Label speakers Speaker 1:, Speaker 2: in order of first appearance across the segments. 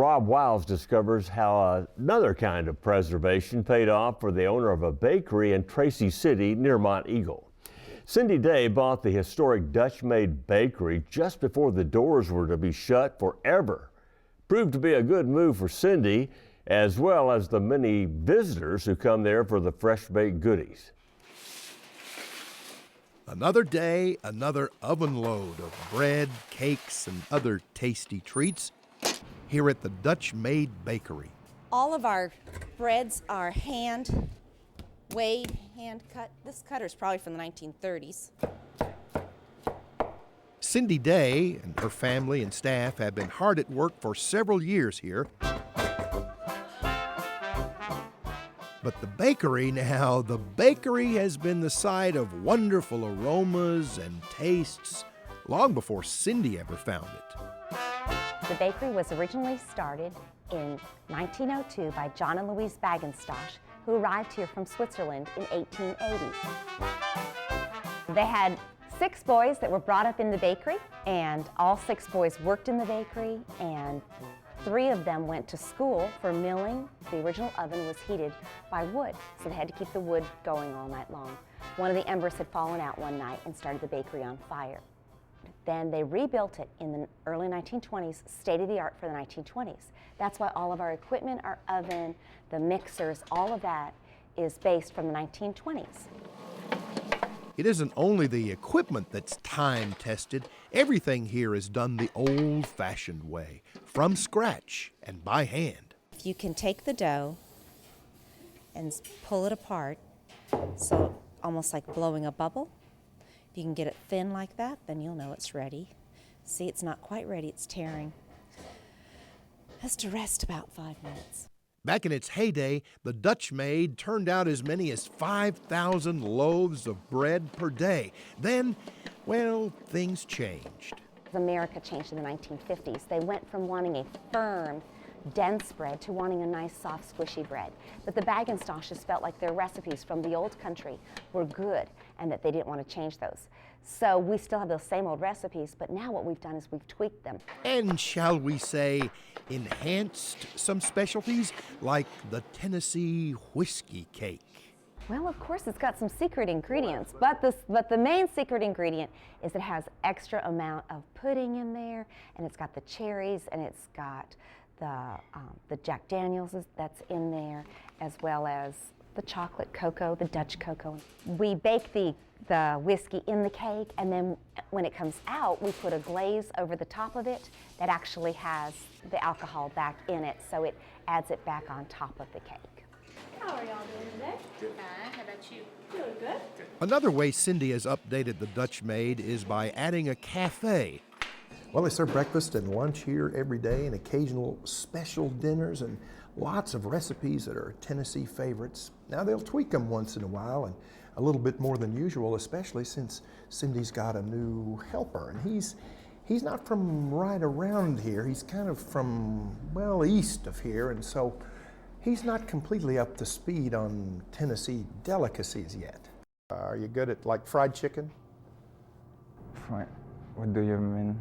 Speaker 1: Rob Wiles discovers how another kind of preservation paid off for the owner of a bakery in Tracy City near Mont Eagle. Cindy Day bought the historic Dutch Maid Bakery just before the doors were to be shut forever. Proved to be a good move for Cindy, as well as the many visitors who come there for the fresh baked goodies.
Speaker 2: Another day, another oven load of bread, cakes, and other tasty treats here at the Dutch Maid Bakery.
Speaker 3: All of our breads are hand weighed, hand cut. This cutter is probably from the 1930s.
Speaker 2: Cindy Day and her family and staff have been hard at work for several years here. But the bakery has been the site of wonderful aromas and tastes long before Cindy ever found it.
Speaker 4: The bakery was originally started in 1902 by John and Louise Bagenstosh, who arrived here from Switzerland in 1880. They had 6 boys that were brought up in the bakery, and all 6 boys worked in the bakery, and 3 of them went to school for milling. The original oven was heated by wood, so they had to keep the wood going all night long. One of the embers had fallen out one night and started the bakery on fire. Then they rebuilt it in the early 1920s, state-of-the-art for the 1920s. That's why all of our equipment, our oven, the mixers, all of that is based from the 1920s.
Speaker 2: It isn't only the equipment that's time-tested. Everything here is done the old-fashioned way, from scratch and by hand.
Speaker 3: If you can take the dough and pull it apart, so almost like blowing a bubble, if you can get it thin like that, then you'll know it's ready. See, it's not quite ready, it's tearing. It has to rest about 5 minutes.
Speaker 2: Back in its heyday, the Dutch Maid turned out as many as 5,000 loaves of bread per day. Then, well, things changed.
Speaker 4: America changed in the 1950s. They went from wanting a firm, dense bread to wanting a nice, soft, squishy bread. But the Bagenstoshes felt like their recipes from the old country were good and that they didn't want to change those. So we still have those same old recipes, but now what we've done is we've tweaked them.
Speaker 2: And shall we say, enhanced some specialties like the Tennessee whiskey cake.
Speaker 4: Well, of course, it's got some secret ingredients, but the main secret ingredient is it has extra amount of pudding in there, and it's got the cherries, and it's got the Jack Daniels that's in there, as well as the chocolate cocoa, the Dutch cocoa. We bake the whiskey in the cake, and then when it comes out, we put a glaze over the top of it that actually has the alcohol back in it, so it adds it back on top of the cake.
Speaker 5: How are y'all doing today?
Speaker 6: Good. How about you?
Speaker 5: Doing good.
Speaker 2: Another way Cindy has updated the Dutch Maid is by adding a cafe.
Speaker 7: Well, they serve breakfast and lunch here every day and occasional special dinners and lots of recipes that are Tennessee favorites. Now, they'll tweak them once in a while and a little bit more than usual, especially since Cindy's got a new helper. And he's not from right around here. He's kind of from, well, east of here, and so he's not completely up to speed on Tennessee delicacies yet. Are you good at, like, fried chicken?
Speaker 8: What do you mean?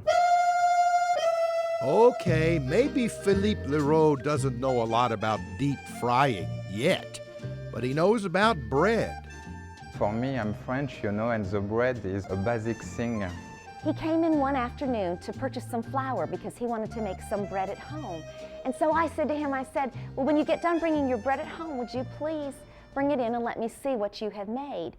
Speaker 2: Okay, maybe Philippe Leroux doesn't know a lot about deep frying yet, but he knows about bread.
Speaker 8: For me, I'm French, you know, and the bread is a basic thing.
Speaker 4: He came in one afternoon to purchase some flour because he wanted to make some bread at home. And so I said to him, I said, well, when you get done bringing your bread at home, would you please bring it in and let me see what you have made?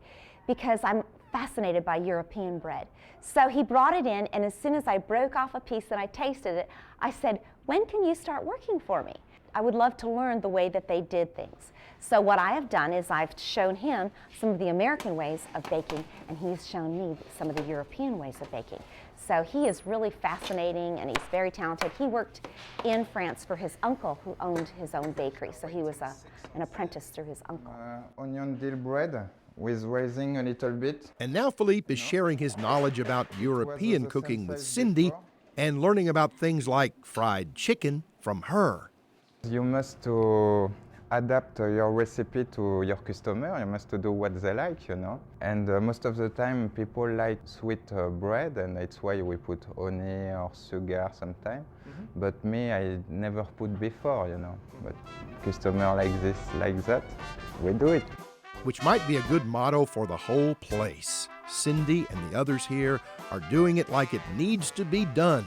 Speaker 4: Because I'm fascinated by European bread. So he brought it in, and as soon as I broke off a piece and I tasted it, I said, when can you start working for me? I would love to learn the way that they did things. So what I have done is I've shown him some of the American ways of baking, and he's shown me some of the European ways of baking. So he is really fascinating, and he's very talented. He worked in France for his uncle, who owned his own bakery. So he was an apprentice through his uncle.
Speaker 8: Onion deal bread with raising a little bit.
Speaker 2: And now Philippe is sharing his knowledge about European cooking with Cindy and learning about things like fried chicken from her.
Speaker 8: You must to adapt your recipe to your customer. You must do what they like, you know. And most of the time people like sweet bread, and it's why we put honey or sugar sometimes. But me, I never put before, you know. But customer like this, like that, we do it.
Speaker 2: Which might be a good motto for the whole place. Cindy and the others here are doing it like it needs to be done.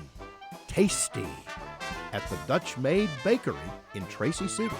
Speaker 2: Tasty. At the Dutch Maid Bakery in Tracy City.